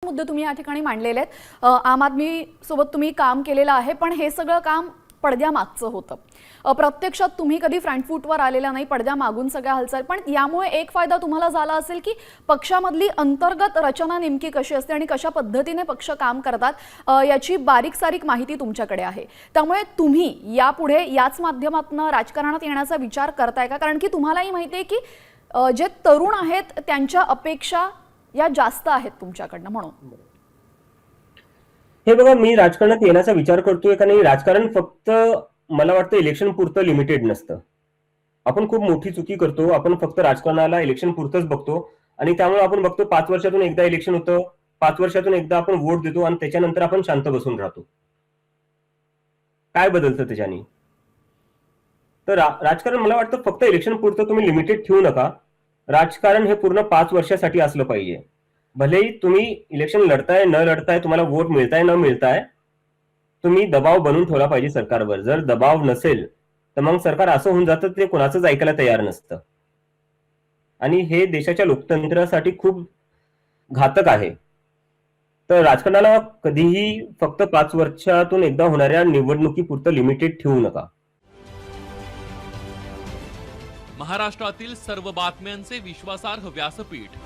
मुद्दे तुम्ही या ठिकाणी मांडलेले आहेत। आम आदमी सोबत तुम्ही काम केलेलं आहे, पण हे सगळं काम पडद्यामागचं होतं। प्रत्यक्षात तुम्ही कधी फ्रंटफूटवर आलेला नाही, पडद्यामागून सगळ्या हालचाल। पण यामुळे एक फायदा तुम्हाला झाला असेल की पक्षामधली अंतर्गत रचना नेमकी कशी असते आणि कशा पद्धतीने पक्ष काम करतात याची बारीक सारीक माहिती तुमच्याकडे आहे। त्यामुळे तुम्ही यापुढे याच माध्यमातून राजकारणात येण्याचा विचार करताय का? कारण की तुम्हालाही माहिती आहे की जे तरुण आहेत त्यांच्या अपेक्षा या जास्त आहेत तुमच्याकडनं, म्हणून। हे बघा, मी राजकारणात येण्याचा विचार करतोय का नाही, राजकारण फक्त मला वाटतं इलेक्शन पुरतं लिमिटेड नसतं। आपण खूप मोठी चुकी करतो, आपण फक्त राजकारणाला इलेक्शन पुरतच बघतो आणि त्यामुळे आपण बघतो 5 वर्षातून एकदा इलेक्शन होतं, 5 वर्षातून एकदा आपण वोट देतो आणि त्याच्यानंतर आपण शांत बसून राहतो। काय बदलतं त्याच्याने? तर राजकारण मला वाटतं फक्त इलेक्शन पुरतं तुम्ही लिमिटेड ठेवू नका। राजकारण हे पूर्ण 5 वर्षासाठी असलं पाहिजे। भलेही तुम्ही इलेक्शन लढताय न लढताय, तुम्हाला वोट मिळताय न मिळताय, तुम्ही दबाव बनवून ठेवला पाहिजे सरकारवर। जर दबाव नसेल तर मग सरकार असं होऊन जातं ते कोणाचंच ऐकायला तयार नसतं आणि हे देशाच्या लोकतंत्रासाठी खूप घातक आहे। तर राजकारणाला कधीही फक्त 5 वर्षातून एकदा होणाऱ्या निवडणुकीपुरतं लिमिटेड ठेवू नका। महाराष्ट्रातील सर्व बातम्यांचे विश्वासार्ह व्यासपीठ,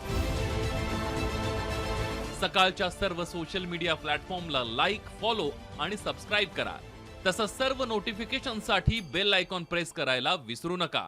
सकाळच्या सर्व सोशल मीडिया प्लॅटफॉर्मला लाईक, फॉलो आणि सबस्क्राईब करा। तसंच सर्व नोटिफिकेशनसाठी बेल आयकॉन प्रेस करायला विसरू नका।